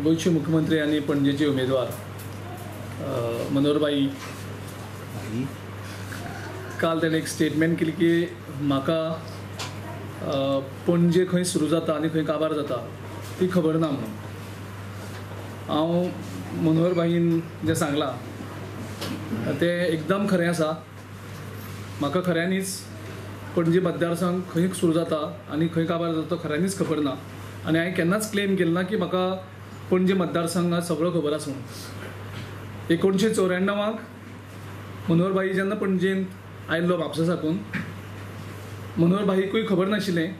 गोयचे मुख्यमंत्री आणि पणजेचे उमेदवार मनोहरभाई काल ताणें एक स्टेटमेंट केली की म्हाका पणजे खंय सुरू जाता आनी खंय काबार जाता ती खबर ना म्हणून. हांव मनोहरभाईन जें सांगलां तें एकदम खरें आसा. म्हाका खऱ्यांनीच पणजे मतदारसंघ खंय सुरू जाता आनी खंय काबार जाता तो खऱ्यांनीच खबर ना. आनी हांवें केन्नाच क्लेम केलें ना की म्हाका पणजे मतदारसंघात सगळो खबर आसा म्हणून. 1994 मनोहरभाई जेन्ना पणजेंत आयिल्लो म्हापसा साकून मनोहरभाईकूय खबर नाशिल्लें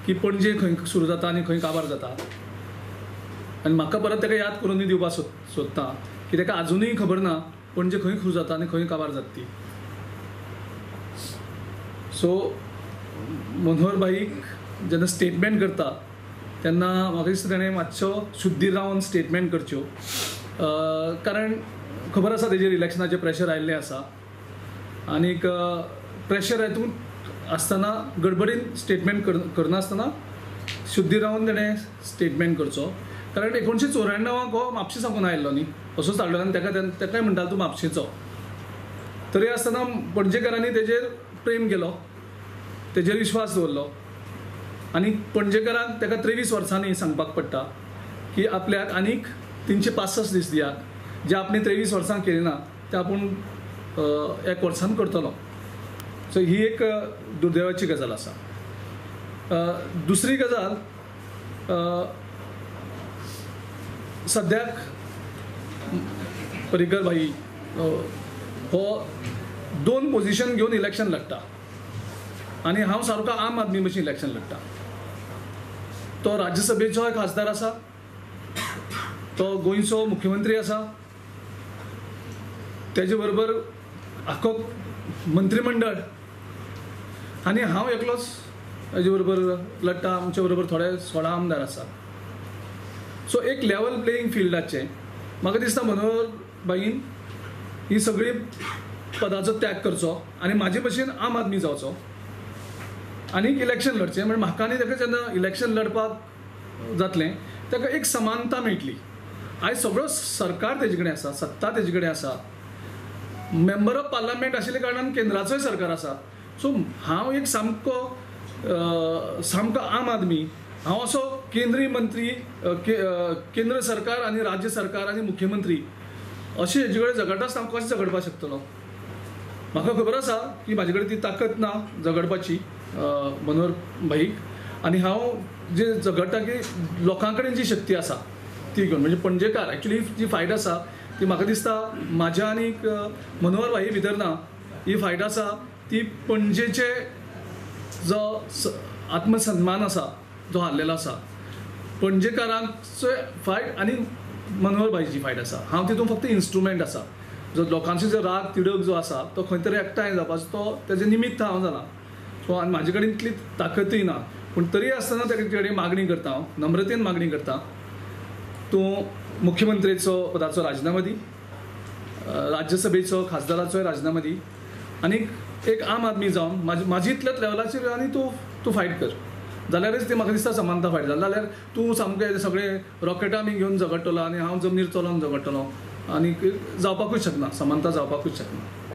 की पणजे खंय सुरू जाता आनी खंय काबार जाता. आनी म्हाका परत ताका याद करून दिवपाक सोदता की ताका आजुनूय खबर ना पणजे खंय सुरू जाता आनी खंय काबार जाता ती. सो मनोहरभाईक जेन्ना स्टेटमेंट करता तेन्ना म्हाका दिसता ताणें मातसो शुद्दीर रावन स्टेटमेंट करच्यो. कारण खबर आसा तेजेर इलेक्शनाचें प्रेशर आयिल्लें आसा आनीक प्रेशर हातूंत आसतना गडबडीन स्टेटमेंट करना आसतना शुद्दीर रावन ताणें स्टेटमेंट करचो. कारण 1994 हो म्हापशे साकून आयिल्लो न्ही असोच हाडलो आनी ताकाय म्हणटालो तूं म्हापशेचो. तरी आसतना पणजेकारांनी तेजेर प्रेम केलो, तेजेर विश्वास दवरलो आनी पणजेकारांक ताका 23 वर्सांनी सांगपाक पडटा की आपल्याक आनीक 365 दीस दियात जे आपणे 23 वर्सां केली ना ते आपूण 1 वर्सान करतलो. सो ही एक दुर्दैवाची गजाल आसा. दुसरी गजाल सद्याक पर्रीकर भाई हो 2 पोजिशन घेवन इलेक्शन लढटा आनी हांव सारको आम आदमी भशेन इलेक्शन लढटा. तो राज्यसभेचोय खासदार आसा, तो गोंयचो मुख्यमंत्री आसा, तेजे बरोबर आख्खो मंत्रिमंडळ आनी हांव एकलोच हेजे बरोबर लढटा. आमचे बरोबर थोडे 16 आमदार आसा. सो एक लेवल प्लेईंग फिल्डाचें म्हाका दिसता मनोहरभाईन ही सगळी पदाचो त्याग करचो आनी म्हाजे भशेन आम आदमी जावचो आनी इलेक्शन लढचें. म्हणजे म्हाका आनी ताका जेन्ना इलेक्शन लढपाक जातलें ताका एक समानता मेळटली. आयज सगळो सरकार तेजे कडेन आसा, सत्ता तेजे कडेन आसा, मेंबर ऑफ पार्लमेंट आशिल्ल्या कारणान केंद्राचोय सरकार आसा. सो हांव एक सामको आम आदमी, हांव असो केंद्रीय मंत्री, केंद्र सरकार आनी राज्य सरकार आनी मुख्यमंत्री अशें हेजे कडेन झगडटा आसतना हांव कशें झगडपाक शकतलो. म्हाका खबर आसा की म्हाजे कडेन ती ताकद ना झगडपाची मनोहरभाईक. आनी हांव जे झगडटा की लोकां कडेन जी शक्ती आसा ती घेवन, म्हणजे पणजेकार एक्चुली जी फायट आसा ती म्हाका दिसता म्हाज्या आनीक मनोहरभाई भितर ना. ही फायट आसा ती पणजेचे जो आत्मसन्मान आसा जो हारलेलो आसा, पणजेकारांचो फायट आनी मनोहरभाईची फायट आसा. हांव तितून फक्त इन्स्ट्रुमेंट आसा. जो लोकांचो जो राग तिडक जो आसा तो खंय तरी एकठांय जावपाचो तो तेजे निमित्त हांव जाला. सो आनी म्हाजे कडेन इतली ताकदूय ना. पूण तरी आसतना तेजे कडेन मागणी करता, हांव नम्रतेन मागणी करता, तूं मुख्यमंत्रीचो पदाचो राजिनामा दी, राज्यसभेचो खासदाराचोय राजिनामा दी आनी एक आम आदमी जावन म्हाजी इतल्याच लेवलाचेर आनी तूं फायट कर. जाल्यारच ती म्हाका दिसता समानता फायट जाली. जाल्यार तूं सामकें सगळें रॉकेटां बी घेवन झगडटलो आनी हांव जमनीर चलोवन झगडटलो आनी जावपाकूच शकना, समानता जावपाकूच शकना.